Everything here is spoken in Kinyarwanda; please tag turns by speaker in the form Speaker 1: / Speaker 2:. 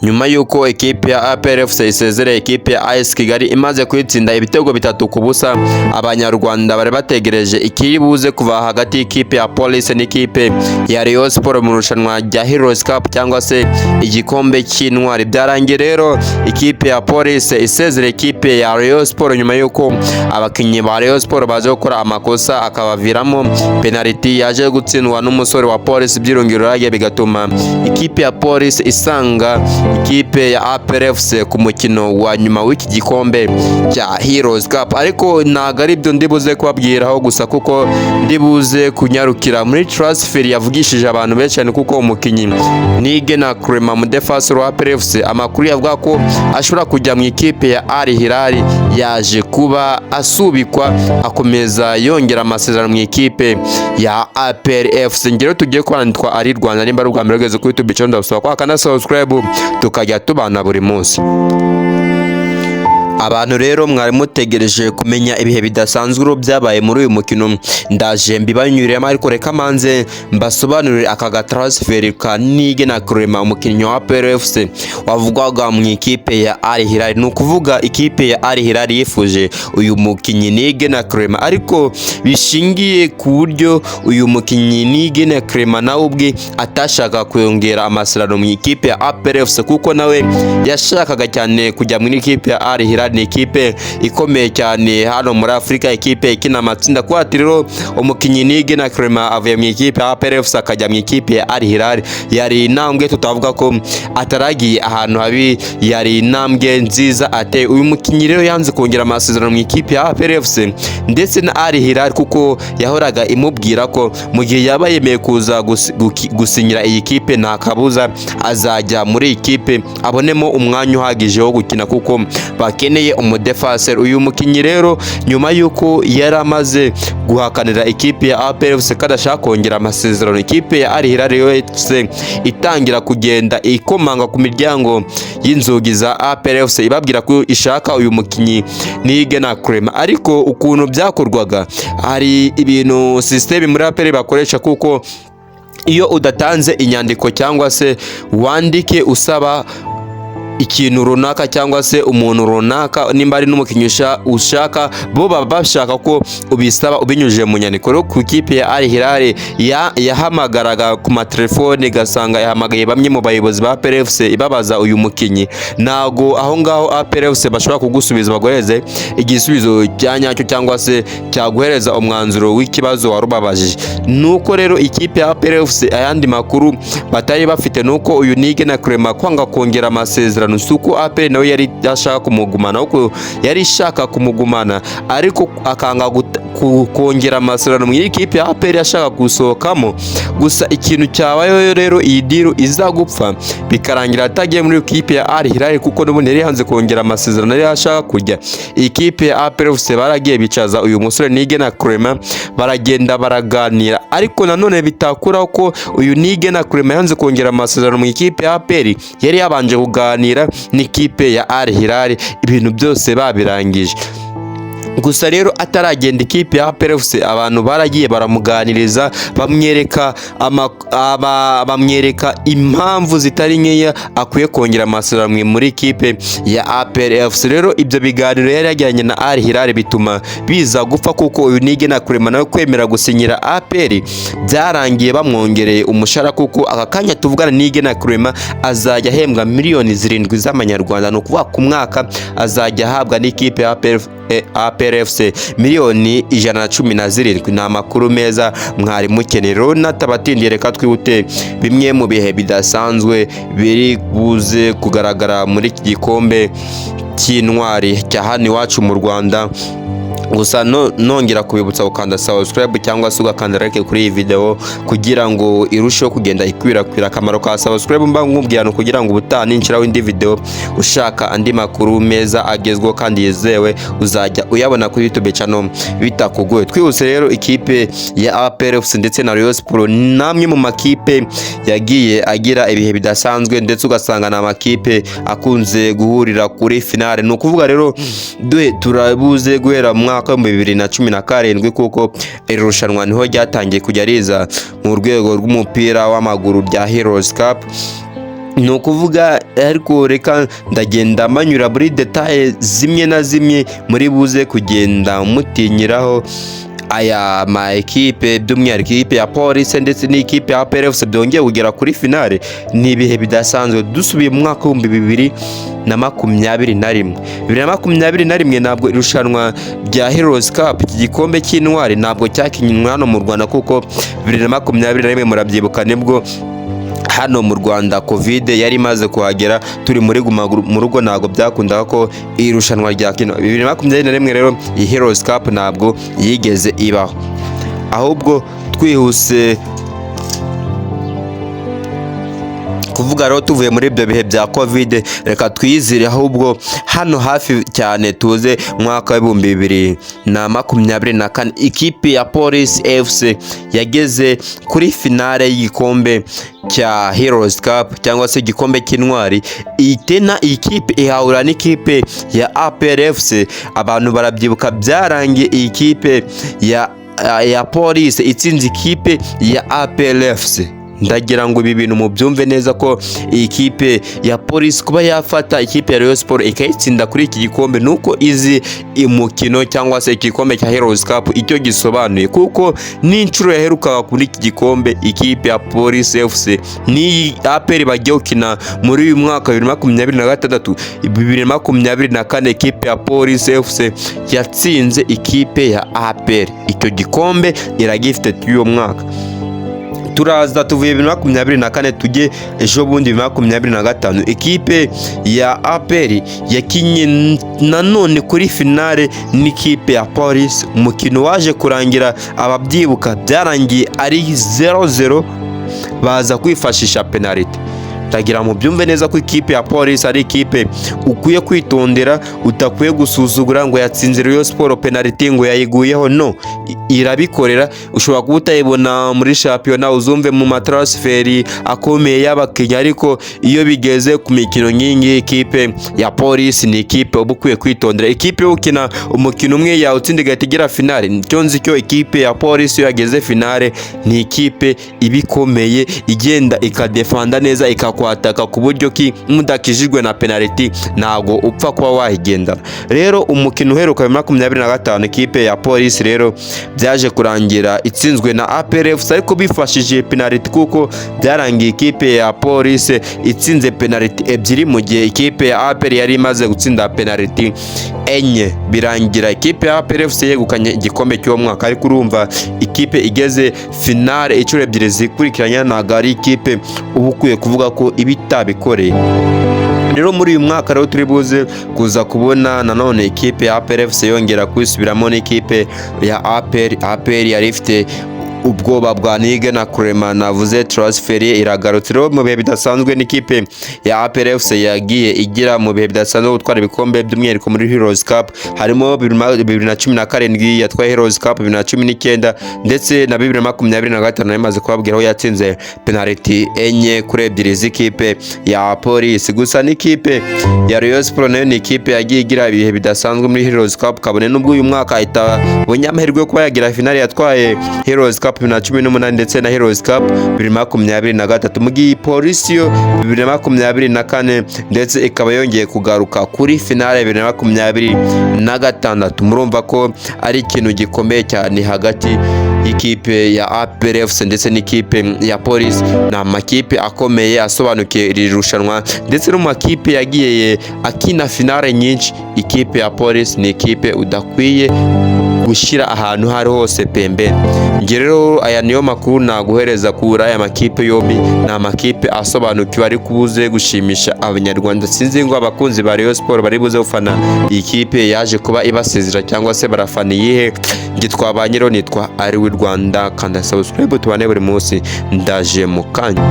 Speaker 1: nyuma yuko ekipe ya APR FC isezereye ekipe ya AS Kigali imaze kwitsinda ibitego 3-0. Abanyarwanda bari bategereje ikiri buze kuva hagati y'ikipe ya Police n'ikipe ya Rayon Sport mu rushanwa rya Heroes Cup cyangwa se igikombe cy'intwari. Byarangiye rero ikipe ya Police isezereye ekipe ya Rayon Sport nyuma yuko abakinnyi ba Rayon Sport baje gukora amakosa akabaviramo penalty yaje gutsindwa n'umusore wa Police byirungiro rage, bigatuma ikipe ya Police isanga ikipe ya APR FC ku mukino wa nyuma w'iki gikombe cya Heroes Cup. Ariko ntago ari byo ndibuze kubabwiraho gusa, kuko ndibuze kunyarukira muri transfer yavugishije abantu benshi cyane, kuko umukinnyi Nigena Clement mu defense wa APR FC amakuru yavuga ko ashobora kujya mu ikipe ya Al Hilal yaje kuba asubikwa akomeza yongera amasezerano mu ikipe ya APR FC. Ngero tugiye kwandikwa ari Rwanda, nimba rugwa mbere kuri YouTube channel ndasaba kwa kana subscribe tukajya tubana buri munsi. Abantu rero mwari mutegereje kumenya ibihe bidasanzwe byabaye muri uyu mukino, ndaje mbibanyuriyemo, ariko reka manze mbasobanurire aka transfer ka Nigena Clement umukinnyi wa APR FC wavugwaga mu ikipe ya Al Hilal. Ni ukuvuga ikipe ya Al Hilal yifuje uyu mukinnyi Nigena Clement, ariko bishingiye ku buryo uyu mukinnyi Nigena Clement nawe ubwe atashaka kuyongera amasezerano mu ikipe ya APR FC, kuko nawe yashakaga cyane kujya mu ikipe ya Al Hilal. Ni ikipe ikomeye cyane hano muri Afrika, ikipe ikina amatsinda. Kwa rero umukinnyi Nigena Clement avuye mu ikipe ya APR FC akajya mu ikipe ya Al Hilal, yari intambwe tutavuga ko ataragiye ahantu habi, yari intambwe nziza ate. Uyu mukinnyi rero yanze kongera amasezerano mu ikipe ya APR FC ndetse na Al Hilal, kuko yahoraga imubwira ko mu gihe yaba yemeye kuza gusinyira iyi kipe nta kabuza azajya muri ikipe abonemo umwanya uhagije wo gukina, kuko bakeneye umudefenseur. Uyu mukinnyi rero nyuma yuko yari amaze guhakanira ikipe ya APR FC kadashaka kongera amasezerano, ikipe ya Al Hilal FC itangira kugenda ikomanga ku miryango y'inzugi za APR FC ibabwira ko ishaka uyu mukinnyi Nigena Clement. Ariko ukuntu byakorwaga, hari ibintu system muri APR bakoresha, kuko iyo udatanze inyandiko cyangwa se wandike usaba ikintu runaka cyangwa se umuntu runaka, nimba ari n'umukinnyi ushaka, bo baba bashaka ko ubisaba ubinyujije mu nyandiko. Rero ku ikipe ya Al Hilal yahamagaraga ku matelefone, gasanga yahamagaye bamwe mu bayobozi ba APR FC ibabaza uyu mukinnyi, nago aho ngaho APR FC bashobora kugusubiza bagohereze igisubizo cyanyacyo cyangwa se cyaguhereza umwanzuro w'ikibazo warubabajije. Nuko rero ikipe ya APR FC ayandi makuru batari bafite nuko uyu Nigena Clement kwanga kongera amasezerano, suko APR nawe yari yashaka kumugumana, uko yari ishaka kumugumana ariko akanga kongera amasezerano mu ikipe ya APR yashaka gusohokamo. Gusa ikintu cyabaye rero, iyi deal izagupfa bikarangira atagiye muri ikipe ya Al Hilal, kuko n'ubundi yari hanze kongera amasezerano yari yashaka kujya. Ikipe ya APR FC baragiye bicaza uyu musore Nigena Clement baragenda baraganira, ariko nanone bitakuraho ko uyu Nigena Clement yanze kongera amasezerano mu ikipe ya APR yari yabanje kuganira n'ikipe ya Al Hilal, ibintu byose babirangije. Gusa rero ataragenda ikipe ya APR FC abantu baragiye baramuganiriza, bamwereka impamvu zitari nkeya akwiye kongera amasezerano muri ikipe ya APR FC. Rero ibyo biganiro yari yajyanye na Al Hilal bituma biza gupfa, kuko uyu Nigena Clement nawe kwemera gusinyira APR byarangiye bamwongereye umushahara, kuko aka kanya tuvugana Nigena Clement azajya ahembwa miliyoni 7 z'amanyarwanda. No kuvuga ku mwaka azajya ahabwa n'ikipe ya APR FC miliyoni 117. Ni amakuru meza mwari mukeneye. Rero natabatindiye reka twihute bimwe mu bihe bidasanzwe biri buze kugaragara muri iki gikombe cy'intwari cya hano iwacu mu Rwanda. Gusa nongera kubibutsa gukanda subscribe cyangwa se ugakanda like kuri iyi video kugira ngo irusheho kugenda ikwirakwira. Akamaro ka subscribe mba nkubwira no kugira ngo ubutaha ninshiraho indi video ushaka andi makuru meza agezweho kandi yizewe uzajya uyabona kuri YouTube channel bitakugoye. Twihuse rero ikipe ya APR FC ndetse na Rayon Sport namwe mu makipe yagiye agira ibihe bidasanzwe, ndetse ugasanga na makipe akunze guhurira kuri finale. No kuvuga rero turabuze guhera mwaka wa 2017 kuko irushanwa niho ryatangiye kujya riza mu rwego rw'umupira w'amaguru rya Heroes Cup. ni ukuvuga ariko reka ndagenda manyura muri detaye zimwe na zimwe muri buze kugenda mutinyiraho aya ma ekipe by'umwihariko ikipe ya Police ndetse n'ikipe ya APR FC byongeye kugera kuri finale. Ni ibihe bidasanzwe dusubiye mu mwaka wa 2021 ntabwo irushanwa rya Heroes Cup iki gikombe cy'intwari ntabwo cyakinywe hano mu Rwanda kuko 2021 murabyibuka nibwo hano mu Rwanda Covid yari imaze kuhagera turi muri guma mu rugo, ntabwo byakundaga ko irushanwa rya kino 2021 rero iyi Heroes Cup ntabwo yigeze ibaho. Ahubwo twihuse kuvuga rero tuvuye muri ibyo bihe bya Covid, reka twizire ahubwo hano hafi cyane tuze mwaka wa 2024 ikipe ya Police FC yageze kuri finale y'igikombe cya Heroes Cup cyangwa se igikombe cy'intwari. Itena ikipe ihahura n'ikipe ya APR FC. Abantu barabyibuka byarangiye iyi kipe ya Police itsinze ikipe ya APR FC. Ndagira ngo ibi bintu mubyumve neza ko iyi kipe ya Police kuba yafata ikipe ya Rayon Sport ikayitsinda kuri iki gikombe nuko izi imukino cyangwa se igikombe cya Heroes Cup icyo gisobanuye, kuko n'inshuro yaherukaga kuri iki gikombe ikipe ya Police FC ni APR bagiye gukina muri uyu mwaka 2023 ikipe ya Police FC yatsinze ikipe ya APR. Icyo gikombe iragifite cy'uyu mwaka. Turaza tuvuye 2024 tujye ejo bundi 2025 ikipe ya APR yakinye nanone kuri finale n'ikipe ya Police. Umukino waje kurangira ababyibuka byarangiye ari 0-0 baza kwifashisha penalty. Tagira mu byumve neza ko ikipe ya Police ari ikipe ukwiye kwitondera, utakwiye gusuzugura ngo yatsinze Rayon Sport penalty ngo yayiguyeho. No, irabikorera. Ushobora kuba utayibona muri championnat uzumve mu matransferi akomeye y'abakinnyi, ariko iyo bigeze ku mikino nyingi ikipe ya Police ni ikipe ubukwiye kwitondera. Ikipe ukina umukino umwe ya utsindiga tigera finale, nicyo nzi cyo ikipe ya Police yageze finale ni ikipe ibikomeye igenda ikadefanda neza ikakwataka ku buryo ki mudakijijwe na penalty ntago upfa kuba wahigendana. Rero umukino uheruka 2025 ikipe ya Police rero byaje kurangira itsinzwe na APR FC ariko bifashije penalty, kuko byarangiye ikipe ya Police itsinze penalty ebyiri mu gihe ikipe ya APR yari imaze gutsinda penalty enye. Birangira ikipe ya APR FC yegukanye igikombe cy'uwo mwaka. Ariko urumva ikipe igeze finale inshuro ebyiri zikurikiranya ntago ari ikipe ubukwiye kuvuga ko ibitabikoreye. Rero muri uyu mwaka rero turi buze kuza kubona nanone ikipe ya APR FC yongera kwisubiramo n'ikipe ya APR yari ifite ubwoba bwa Nige na Clement navuze transfer iragarutse rero mu bihe bidasanzwe n'ikipe ya APR FC yagiye igira mu bihe bidasanzwe gutwara ibikombe by'umwihariko muri Heroes Cup. Harimo 2017 yatwaye Heroes Cup, 2019 ndetse na 2025 yamaze kubabwira aho yatsinze penalty enye kuri ebyiri z'ikipe ya Police. Gusa n'ikipe ya Rayon Sport nayo ni ikipe yagiye igira ibihe bidasanzwe muri Heroes Cup, kabone nubwo uyu mwaka itabonye amahirwe yo kuba yagira finale yatwaye Heroes Cup 2018 ndetse na Heroes Cup 2023 mu gihe Police yo 2024 ndetse ikaba yongeye kugaruka kuri finale 2026. Murumva ko ari ikintu gikomeye cyane hagati y'ikipe ya APR FC ndetse n'ikipe ya Police. Ni amakipe akomeye asobanukiye iri rushanwa ndetse no mu makipe yagiye akina finale nyinshi. Ikipe ya Police ni ikipe udakwiye gushyira ahantu hari hose pembeni. Nge rero aya niyo makuru naguhereza kuri aya makipe yombi. Ni amakipe asobanukiwe ari kubuze gushimisha abanyarwanda. Sinzi ngo abakunzi ba Rayon Sport bari buze gufana iyi kipe yaje kuba ibasezera cyangwa se barafana iyihe. Nge twabanye rero nitwa Ari w'i Rwanda, kanda subscribe tubane buri munsi, ndaje mu kanya.